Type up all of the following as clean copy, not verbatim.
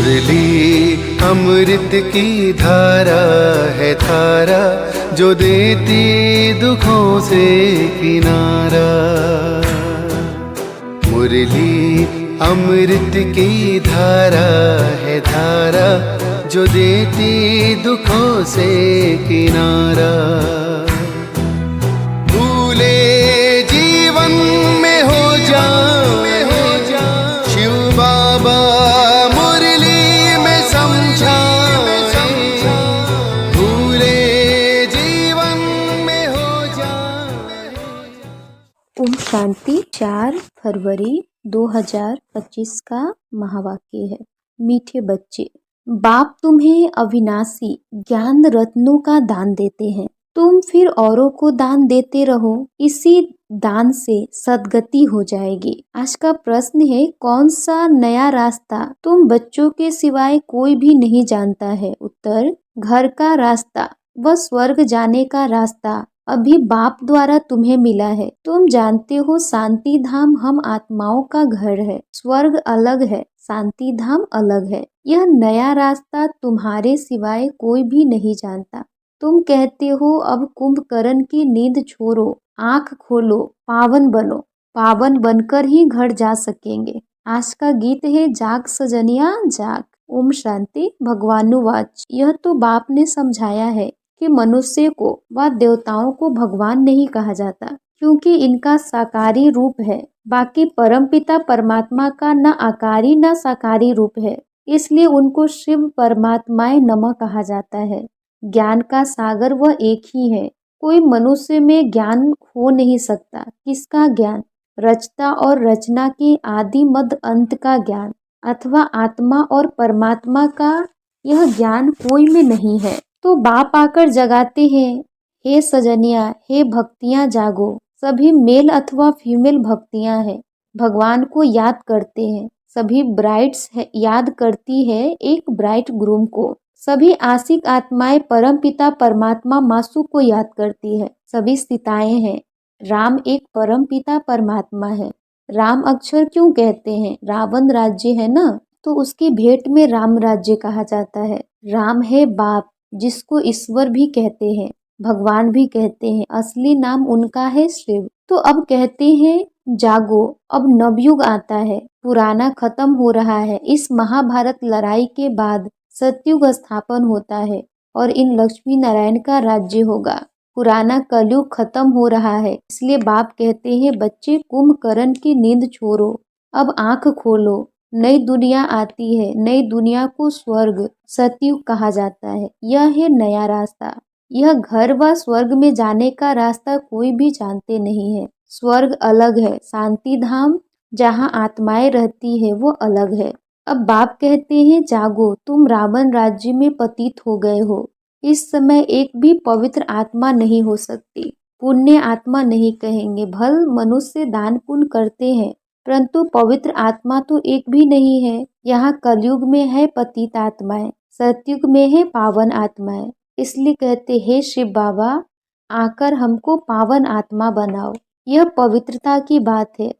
मुरली अमृत की धारा है धारा, जो देती दुखों से किनारा। मुरली अमृत की धारा है धारा, जो देती दुखों से किनारा। भूले जीवन में हो जा शिव बाबा मुरली में समझा, भूले जीवन में हो जा। ओम शांति। 4 फरवरी 2025 का महावाक्य है। मीठे बच्चे, बाप तुम्हें अविनाशी ज्ञान रत्नों का दान देते हैं, तुम फिर औरों को दान देते रहो, इसी दान से सद्गति हो जाएगी। आज का प्रश्न है, कौन सा नया रास्ता तुम बच्चों के सिवाय कोई भी नहीं जानता है? उत्तर, घर का रास्ता व स्वर्ग जाने का रास्ता अभी बाप द्वारा तुम्हें मिला है। तुम जानते हो शांति धाम हम आत्माओं का घर है, स्वर्ग अलग है, शांति धाम अलग है। यह नया रास्ता तुम्हारे सिवाय कोई भी नहीं जानता। तुम कहते हो अब कुंभकर्ण की नींद छोड़ो, आंख खोलो, पावन बनो। पावन बनकर ही घर जा सकेंगे। आज का गीत है, जाग सजनिया जाग। ओम शांति। भगवानुवाच, यह तो बाप ने समझाया है कि मनुष्य को व देवताओं को भगवान नहीं कहा जाता, क्योंकि इनका साकारी रूप है। बाकी परमपिता परमात्मा का न आकारी न साकारी रूप है, इसलिए उनको शिव परमात्माए नमः कहा जाता है। ज्ञान का सागर वह एक ही है। कोई मनुष्य में ज्ञान हो नहीं सकता। किसका ज्ञान? रचता और रचना के आदि मध्य अंत का ज्ञान, अथवा आत्मा और परमात्मा का यह ज्ञान कोई में नहीं है। तो बाप आकर जगाते हैं, हे सजनिया, हे भक्तियां जागो। सभी मेल अथवा फीमेल भक्तियां हैं, भगवान को याद करते हैं। सभी ब्राइड्स याद करती है एक ब्राइट ग्रूम को। सभी आशिक आत्माएं परम पिता परमात्मा मासू को याद करती है। सभी सीताएं हैं। राम एक परम पिता परमात्मा है। राम अक्षर क्यों कहते हैं? रावण राज्य है ना, तो उसकी भेंट में राम राज्य कहा जाता है। राम है बाप, जिसको ईश्वर भी कहते हैं, भगवान भी कहते हैं। असली नाम उनका है शिव। तो अब कहते हैं, जागो, अब नवयुग आता है, पुराना खत्म हो रहा है। इस महाभारत लड़ाई के बाद सतयुग स्थापन होता है और इन लक्ष्मी नारायण का राज्य होगा। पुराना कलयुग खत्म हो रहा है, इसलिए बाप कहते हैं, बच्चे कुंभकर्ण की नींद छोड़ो, अब आंख खोलो। नई दुनिया आती है। नई दुनिया को स्वर्ग सतयुग कहा जाता है। यह है नया रास्ता। यह घर व स्वर्ग में जाने का रास्ता कोई भी जानते नहीं है। स्वर्ग अलग है, शांति धाम जहाँ आत्माएं रहती है वो अलग है। अब बाप कहते हैं, जागो, तुम रावण राज्य में पतित हो गए हो। इस समय एक भी पवित्र आत्मा नहीं हो सकती। पुण्य आत्मा नहीं कहेंगे। भल मनुष्य दान पुण्य करते हैं, परंतु पवित्र आत्मा तो एक भी नहीं है। यहाँ कलयुग में है पतित आत्माएं, सतयुग में है पावन आत्माएं। इसलिए कहते हैं, शिव बाबा आकर हमको पावन आत्मा बनाओ। यह पवित्रता की बात है।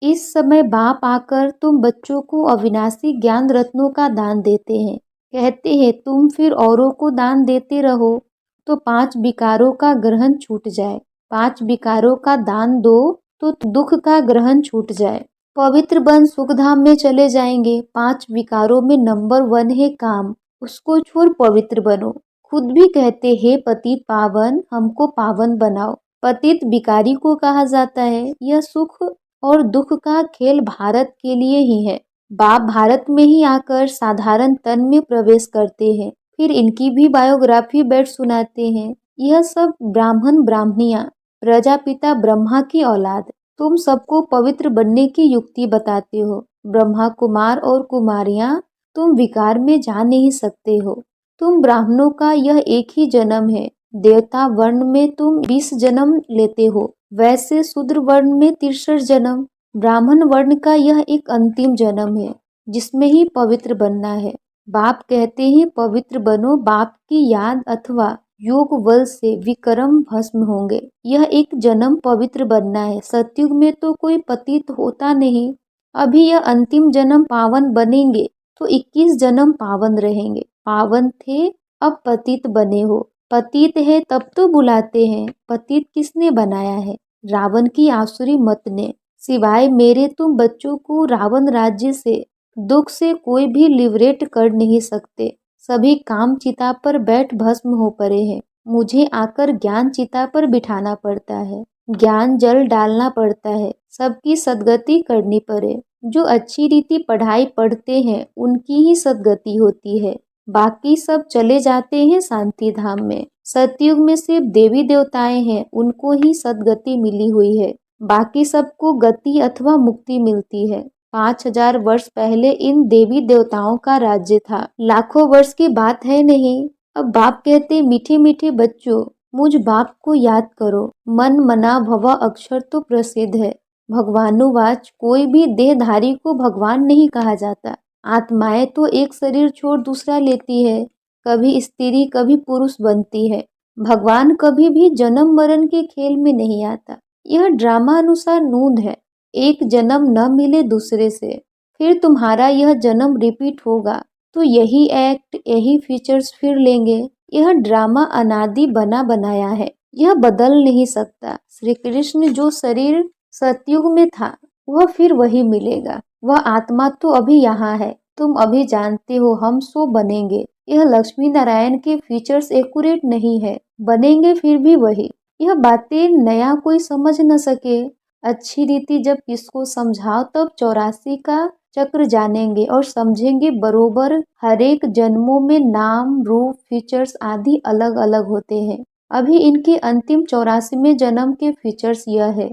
इस समय बाप आकर तुम बच्चों को अविनाशी ज्ञान रत्नों का दान देते हैं। कहते हैं, तुम फिर औरों को दान देते रहो तो 5 विकारों का ग्रहण छूट जाए। 5 विकारों का दान दो तो दुख का ग्रहण छूट जाए। पवित्र बन सुखधाम में चले जाएंगे। 5 विकारों में नंबर 1 है काम, उसको छोड़ पवित्र बनो। खुद भी कहते हैं, पतित पावन, हमको पावन बनाओ। पतित विकारी को कहा जाता है। यह सुख और दुख का खेल भारत के लिए ही है। बाप भारत में ही आकर साधारण तन में प्रवेश करते हैं, फिर इनकी भी बायोग्राफी बैठ सुनाते हैं। यह सब ब्राह्मण ब्राह्मणियां, प्रजापिता ब्रह्मा की औलाद। तुम सबको पवित्र बनने की युक्ति बताते हो। ब्रह्मा कुमार और कुमारियां, तुम विकार में जा नहीं सकते हो। तुम ब्राह्मणों का यह एक ही जन्म है। देवता वर्ण में तुम 20 जन्म लेते हो, वैसे शूद्र वर्ण में 63 जन्म। ब्राह्मण वर्ण का यह एक अंतिम जन्म है, जिसमें ही पवित्र बनना है। बाप कहते हैं, पवित्र बनो। बाप की याद अथवा योग बल से विक्रम भस्म होंगे। यह एक जन्म पवित्र बनना है। सतयुग में तो कोई पतित होता नहीं। अभी यह अंतिम जन्म पावन बनेंगे तो 21 जन्म पावन रहेंगे। पावन थे अब पतित बने हो। पतित है तब तो बुलाते हैं, पतित किसने बनाया है? रावण की आसुरी मत ने। सिवाय मेरे तुम बच्चों को रावण राज्य से, दुख से कोई भी लिबरेट कर नहीं सकते। सभी काम चिता पर बैठ भस्म हो पड़े हैं। मुझे आकर ज्ञान चिता पर बिठाना पड़ता है, ज्ञान जल डालना पड़ता है, सबकी सद्गति करनी पड़े। जो अच्छी रीति पढ़ाई पढ़ते हैं उनकी ही सद्गति होती है, बाकी सब चले जाते हैं शांति धाम में। सतयुग में सिर्फ देवी देवताएं हैं, उनको ही सद्गति मिली हुई है, बाकी सबको गति अथवा मुक्ति मिलती है। 5000 वर्ष पहले इन देवी देवताओं का राज्य था, लाखों वर्ष की बात है नहीं। अब बाप कहते मीठे मीठे बच्चों, मुझ बाप को याद करो। मन मना भवा अक्षर तो प्रसिद्ध है। भगवानुवाच, कोई भी देहधारी को भगवान नहीं कहा जाता। आत्माएं तो एक शरीर छोड़ दूसरा लेती है, कभी स्त्री कभी पुरुष बनती है। भगवान कभी भी जन्म मरण के खेल में नहीं आता। यह ड्रामा अनुसार नूंद है। एक जन्म न मिले दूसरे से, फिर तुम्हारा यह जन्म रिपीट होगा, तो यही एक्ट यही फीचर्स फिर लेंगे। यह ड्रामा अनादि बना बनाया है, यह बदल नहीं सकता। श्री कृष्ण जो शरीर सतयुग में था वह फिर वही मिलेगा। वह आत्मा तो अभी यहाँ है, तुम अभी जानते हो हम सो बनेंगे। यह लक्ष्मी नारायण के फीचर्स एक्यूरेट नहीं है, बनेंगे फिर भी वही। यह बातें नया कोई समझ न सके। अच्छी रीति जब किसको समझाओ तब 84 का चक्र जानेंगे और समझेंगे बरोबर। हर एक जन्मों में नाम रूप फीचर्स आदि अलग अलग होते हैं। अभी इनके अंतिम 84वें जन्म के फीचर्स यह है,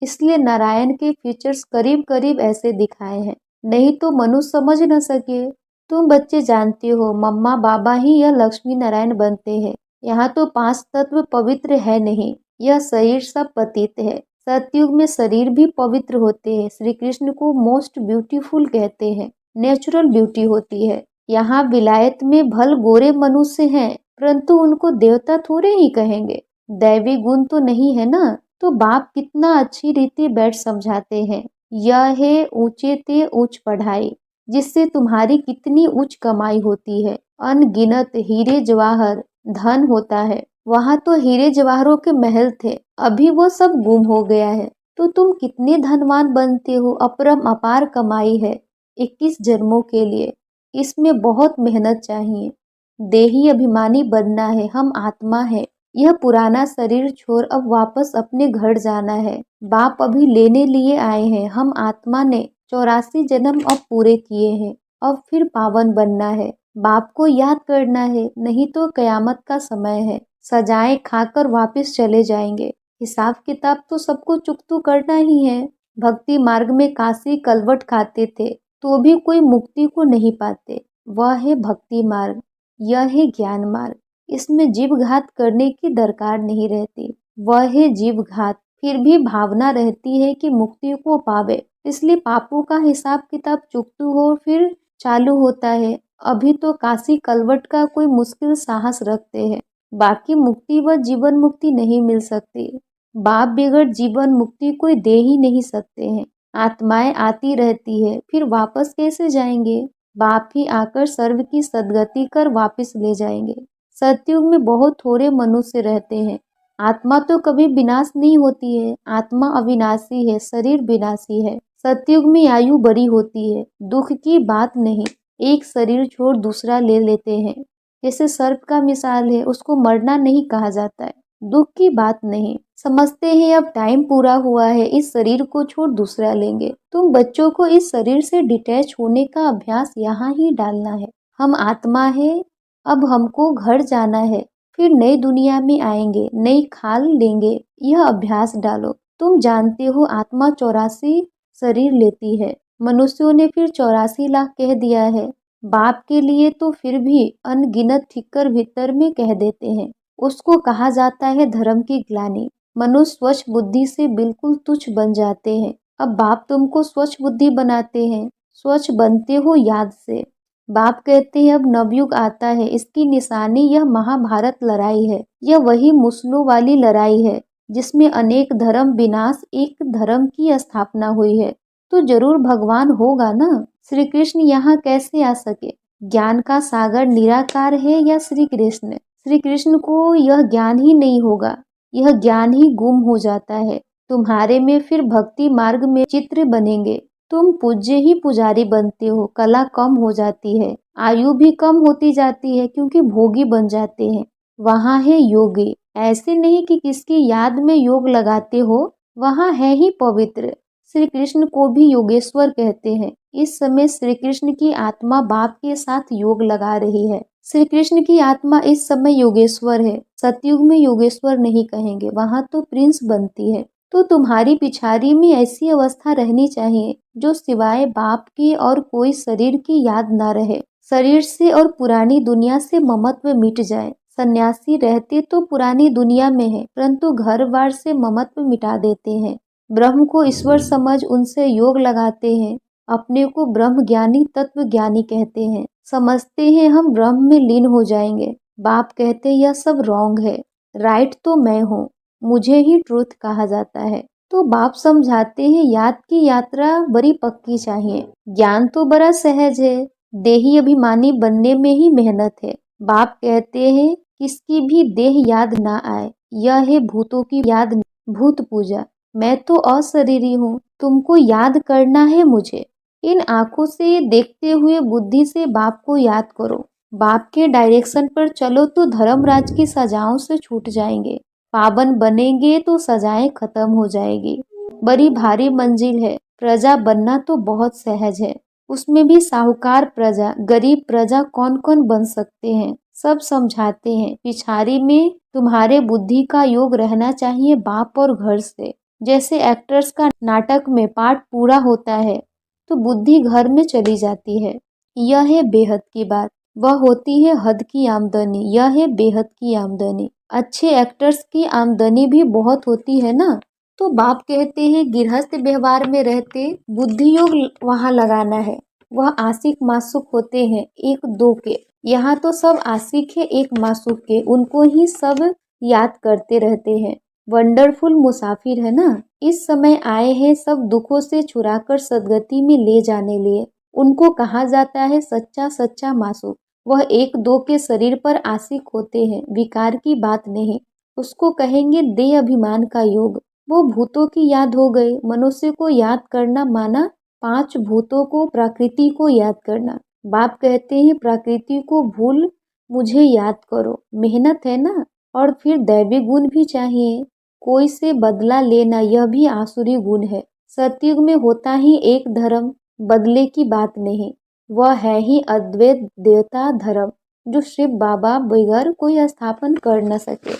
इसलिए नारायण के फीचर्स करीब करीब ऐसे दिखाए हैं, नहीं तो मनुष्य समझ न सके। तुम बच्चे जानते हो मम्मा बाबा ही यह लक्ष्मी नारायण बनते हैं। यहाँ तो 5 तत्व पवित्र है नहीं, यह शरीर सब पतित है। सतयुग में शरीर भी पवित्र होते हैं। श्री कृष्ण को मोस्ट ब्यूटीफुल कहते हैं, नेचुरल ब्यूटी होती है। यहाँ विलायत में भल गोरे मनुष्य हैं, परंतु उनको देवता थोड़े ही कहेंगे, दैवी गुण तो नहीं है ना। तो बाप कितना अच्छी रीति बैठ समझाते हैं। यह है ऊंचे ते ऊंच पढ़ाई, जिससे तुम्हारी कितनी उच्च कमाई होती है। अनगिनत हीरे जवाहर धन होता है। वहाँ तो हीरे जवाहरों के महल थे, अभी वो सब गुम हो गया है। तो तुम कितने धनवान बनते हो। अपरम अपार कमाई है 21 जन्मों के लिए, इसमें बहुत मेहनत चाहिए। देही अभिमानी बनना है, हम आत्मा है। यह पुराना शरीर छोड़ अब वापस अपने घर जाना है। बाप अभी लेने लिए आए हैं। हम आत्मा ने 84 जन्म अब पूरे किए हैं, अब फिर पावन बनना है। बाप को याद करना है, नहीं तो कयामत का समय है। सजाएं खाकर वापस चले जाएंगे। हिसाब किताब तो सबको चुकतू करना ही है। भक्ति मार्ग में काशी कलवट खाते थे तो भी कोई मुक्ति को नहीं पाते। वह है भक्ति मार्ग, यह है ज्ञान मार्ग। इसमें जीव घात करने की दरकार नहीं रहती। वह है जीव घात, फिर भी भावना रहती है कि मुक्ति को पावे, इसलिए पापों का हिसाब किताब चुकतू हो फिर चालू होता है। अभी तो काशी कलवट का कोई मुश्किल साहस रखते हैं, बाकी मुक्ति व जीवन मुक्ति नहीं मिल सकती। बाप बिगड़ जीवन मुक्ति कोई दे ही नहीं सकते हैं। आत्माएं आती रहती है, फिर वापस कैसे जाएंगे। बाप ही आकर सर्व की सद्गति कर वापस ले जाएंगे। सतयुग में बहुत थोड़े मनुष्य रहते हैं। आत्मा तो कभी विनाश नहीं होती है, आत्मा अविनाशी है, शरीर विनाशी है। सतयुग में आयु बड़ी होती है, दुख की बात नहीं। एक शरीर छोड़ दूसरा ले लेते हैं, जैसे सर्प का मिसाल है, उसको मरना नहीं कहा जाता है, दुख की बात नहीं। समझते हैं अब टाइम पूरा हुआ है, इस शरीर को छोड़ दूसरा लेंगे। तुम बच्चों को इस शरीर से डिटैच होने का अभ्यास यहाँ ही डालना है। हम आत्मा है, अब हमको घर जाना है, फिर नई दुनिया में आएंगे, नई खाल लेंगे। यह अभ्यास डालो। तुम जानते हो आत्मा 84 शरीर लेती है, मनुष्यों ने फिर 84 लाख कह दिया है। बाप के लिए तो फिर भी अनगिनत ठिक्कर भीतर में कह देते हैं। उसको कहा जाता है धर्म की ग्लानि। मनुष्य स्वच्छ बुद्धि से बिल्कुल तुच्छ बन जाते हैं। अब बाप तुमको स्वच्छ बुद्धि बनाते हैं, स्वच्छ बनते हो याद से। बाप कहते हैं अब नवयुग आता है, इसकी निशानी यह महाभारत लड़ाई है। यह वही मुसलों वाली लड़ाई है जिसमें अनेक धर्म विनाश, एक धर्म की स्थापना हुई है। तो जरूर भगवान होगा ना। श्री कृष्ण यहाँ कैसे आ सके? ज्ञान का सागर निराकार है या श्री कृष्ण? श्री कृष्ण को यह ज्ञान ही नहीं होगा, यह ज्ञान ही गुम हो जाता है। तुम्हारे में फिर भक्ति मार्ग में चित्र बनेंगे। तुम पूज्य ही पुजारी बनते हो, कला कम हो जाती है, आयु भी कम होती जाती है क्योंकि भोगी बन जाते हैं। वहाँ है योगी, ऐसे नहीं कि किसकी याद में योग लगाते हो, वहाँ है ही पवित्र। श्री कृष्ण को भी योगेश्वर कहते हैं। इस समय श्री कृष्ण की आत्मा बाप के साथ योग लगा रही है। श्री कृष्ण की आत्मा इस समय योगेश्वर है। सतयुग में योगेश्वर नहीं कहेंगे, वहाँ तो प्रिंस बनती है। तो तुम्हारी पिछाड़ी में ऐसी अवस्था रहनी चाहिए जो सिवाय बाप की और कोई शरीर की याद ना रहे। शरीर से और पुरानी दुनिया से ममत्व मिट जाए। सन्यासी रहते तो पुरानी दुनिया में है, परंतु घर बार से ममत्व मिटा देते हैं। ब्रह्म को ईश्वर समझ उनसे योग लगाते हैं। अपने को ब्रह्म ज्ञानी तत्व ज्ञानी कहते हैं। समझते हैं हम ब्रह्म में लीन हो जाएंगे। बाप कहते यह सब रॉन्ग है, राइट तो मैं हूँ, मुझे ही ट्रूथ कहा जाता है। तो बाप समझाते हैं याद की यात्रा बड़ी पक्की चाहिए, ज्ञान तो बड़ा सहज है, देही अभिमानी बनने में ही मेहनत है। बाप कहते हैं किसकी भी देह याद ना आए, यह है भूतों की याद, भूत पूजा। मैं तो अशरीरी हूँ, तुमको याद करना है मुझे। इन आंखों से देखते हुए बुद्धि से बाप को याद करो। बाप के डायरेक्शन पर चलो तो धर्मराज की सजाओं से छूट जाएंगे। पावन बनेंगे तो सजाएं खत्म हो जाएगी। बड़ी भारी मंजिल है, प्रजा बनना तो बहुत सहज है। उसमें भी साहूकार प्रजा, गरीब प्रजा कौन कौन बन सकते हैं, सब समझाते हैं। पिछाड़ी में तुम्हारे बुद्धि का योग रहना चाहिए बाप और घर से। जैसे एक्टर्स का नाटक में पार्ट पूरा होता है तो बुद्धि घर में चली जाती है। यह है बेहद की बात, वह होती है हद की आमदनी, यह है बेहद की आमदनी। अच्छे एक्टर्स की आमदनी भी बहुत होती है ना। तो बाप कहते हैं गृहस्थ व्यवहार में रहते बुद्धि योग वहाँ लगाना है। वह आशिक मासूक होते हैं एक दो के, यहाँ तो सब आशिक है एक मासूक के, उनको ही सब याद करते रहते हैं। वंडरफुल मुसाफिर है ना, इस समय आए हैं सब दुखों से छुड़ाकर सदगति में ले जाने लिए। उनको कहा जाता है सच्चा सच्चा मासूक। वह एक दो के शरीर पर आशिक होते हैं, विकार की बात नहीं, उसको कहेंगे देह अभिमान का योग। वो भूतों की याद हो गए। मनुष्य को याद करना माना पांच भूतों को, प्रकृति को याद करना। बाप कहते हैं प्रकृति को भूल मुझे याद करो, मेहनत है ना। और फिर दैवी गुण भी चाहिए, कोई से बदला लेना, यह भी आसुरी गुण है। सतयुग में होता ही एक धर्म, बदले की बात नहीं, वह है ही अद्वैत देवता धर्म, जो शिव बाबा बगैर कोई स्थापन कर न सके।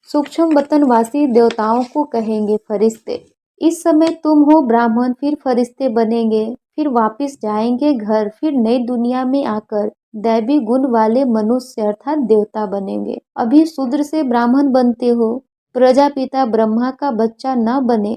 सूक्ष्म वतनवासी देवताओं को कहेंगे फरिश्ते। इस समय तुम हो ब्राह्मण, फिर फरिश्ते बनेंगे, फिर वापिस जाएंगे घर, फिर नई दुनिया में आकर दैवी गुण वाले मनुष्य अर्थात देवता बनेंगे। अभी शूद्र से ब्राह्मण बनते हो, प्रजापिता ब्रह्मा का बच्चा न बने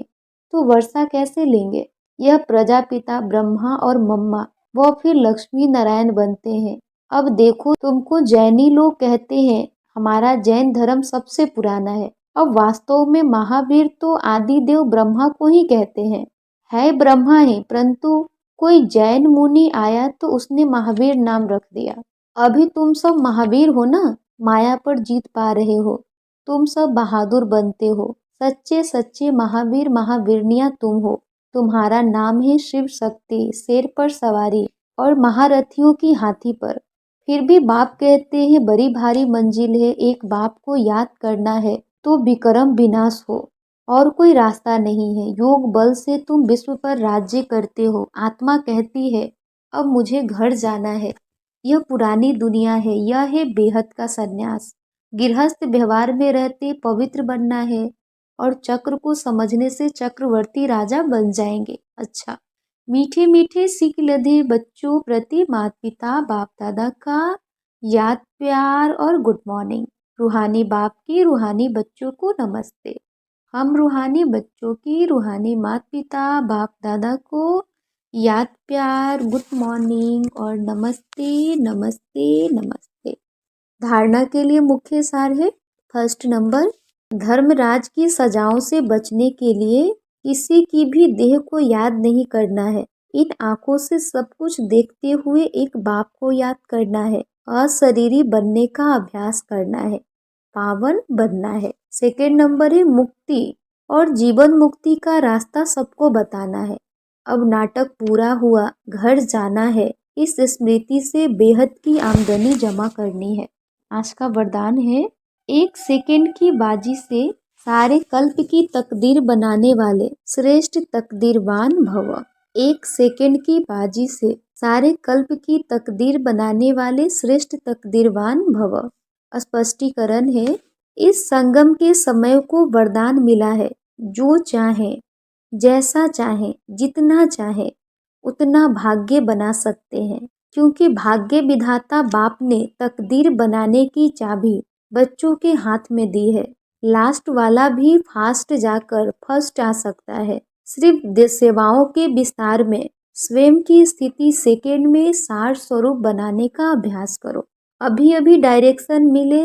तो वर्षा कैसे लेंगे। यह प्रजापिता ब्रह्मा और मम्मा वह फिर लक्ष्मी नारायण बनते हैं। अब देखो तुमको जैनी लोग कहते हैं हमारा जैन धर्म सबसे पुराना है। अब वास्तव में महावीर तो आदि देव ब्रह्मा को ही कहते हैं, है ब्रह्मा है, परंतु कोई जैन मुनि आया तो उसने महावीर नाम रख दिया। अभी तुम सब महावीर हो ना, माया पर जीत पा रहे हो, तुम सब बहादुर बनते हो, सच्चे सच्चे महावीर महावीरनिया तुम हो। तुम्हारा नाम है शिव शक्ति, शेर पर सवारी और महारथियों की हाथी पर। फिर भी बाप कहते हैं बड़ी भारी मंजिल है, एक बाप को याद करना है तो विक्रम विनाश हो, और कोई रास्ता नहीं है। योग बल से तुम विश्व पर राज्य करते हो। आत्मा कहती है अब मुझे घर जाना है, यह पुरानी दुनिया है, यह है बेहद का सन्यास। गृहस्थ व्यवहार में रहते पवित्र बनना है और चक्र को समझने से चक्रवर्ती राजा बन जाएंगे। अच्छा, मीठे मीठे सीख लदे बच्चों प्रति माता पिता बाप दादा का याद प्यार और गुड मॉर्निंग। रूहानी बाप की रूहानी बच्चों को नमस्ते। हम रूहानी बच्चों की रूहानी माता पिता बाप दादा को याद प्यार गुड मॉर्निंग और नमस्ते नमस्ते नमस्ते। धारणा के लिए मुख्य सार है। फर्स्ट नंबर, धर्मराज की सजाओं से बचने के लिए किसी की भी देह को याद नहीं करना है। इन आंखों से सब कुछ देखते हुए एक बाप को याद करना है, अशरीरी बनने का अभ्यास करना है, पावन बनना है। सेकेंड नंबर है मुक्ति और जीवन मुक्ति का रास्ता सबको बताना है। अब नाटक पूरा हुआ, घर जाना है, इस स्मृति से बेहद की आमदनी जमा करनी है। आज का वरदान है, 1 सेकेंड की बाजी से सारे कल्प की तकदीर बनाने वाले श्रेष्ठ तकदीरवान भव। 1 सेकेंड की बाजी से सारे कल्प की तकदीर बनाने वाले श्रेष्ठ तकदीरवान भव। स्पष्टीकरण है, इस संगम के समय को वरदान मिला है, जो चाहे, जैसा चाहे, जितना चाहे उतना भाग्य बना सकते हैं, क्योंकि भाग्य विधाता बाप ने तकदीर बनाने की चाबी बच्चों के हाथ में दी है। लास्ट वाला भी फास्ट जाकर फर्स्ट आ सकता है। सिर्फ सेवाओं के विस्तार में स्वयं की स्थिति सेकेंड में सार स्वरूप बनाने का अभ्यास करो। अभी अभी डायरेक्शन मिले,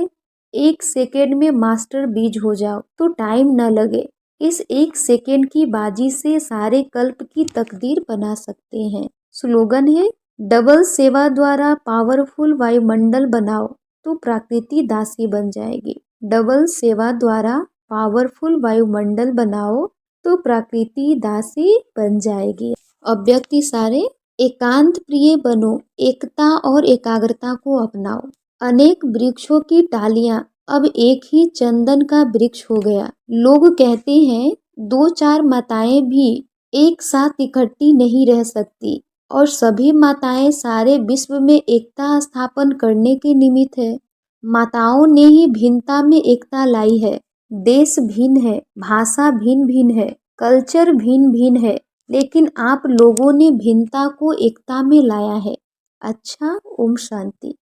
1 सेकेंड में मास्टर बीज हो जाओ तो टाइम न लगे। इस 1 सेकेंड की बाजी से सारे कल्प की तकदीर बना सकते हैं। स्लोगन है, डबल सेवा द्वारा पावरफुल वायुमंडल बनाओ तो प्रकृति दासी बन जाएगी। डबल सेवा द्वारा पावरफुल वायुमंडल बनाओ तो प्रकृति दासी बन जाएगी। अव्यक्ति सारे, एकांत प्रिय बनो, एकता और एकाग्रता को अपनाओ। अनेक वृक्षों की टालियां अब एक ही चंदन का वृक्ष हो गया। लोग कहते हैं 2-4 माताएं भी एक साथ इकट्ठी नहीं रह सकती, और सभी माताएं सारे विश्व में एकता स्थापन करने के निमित्त है। माताओं ने ही भिन्नता में एकता लाई है। देश भिन्न है, भाषा भिन्न भिन्न है, कल्चर भिन्न भिन्न है, लेकिन आप लोगों ने भिन्नता को एकता में लाया है। अच्छा, ओम शांति।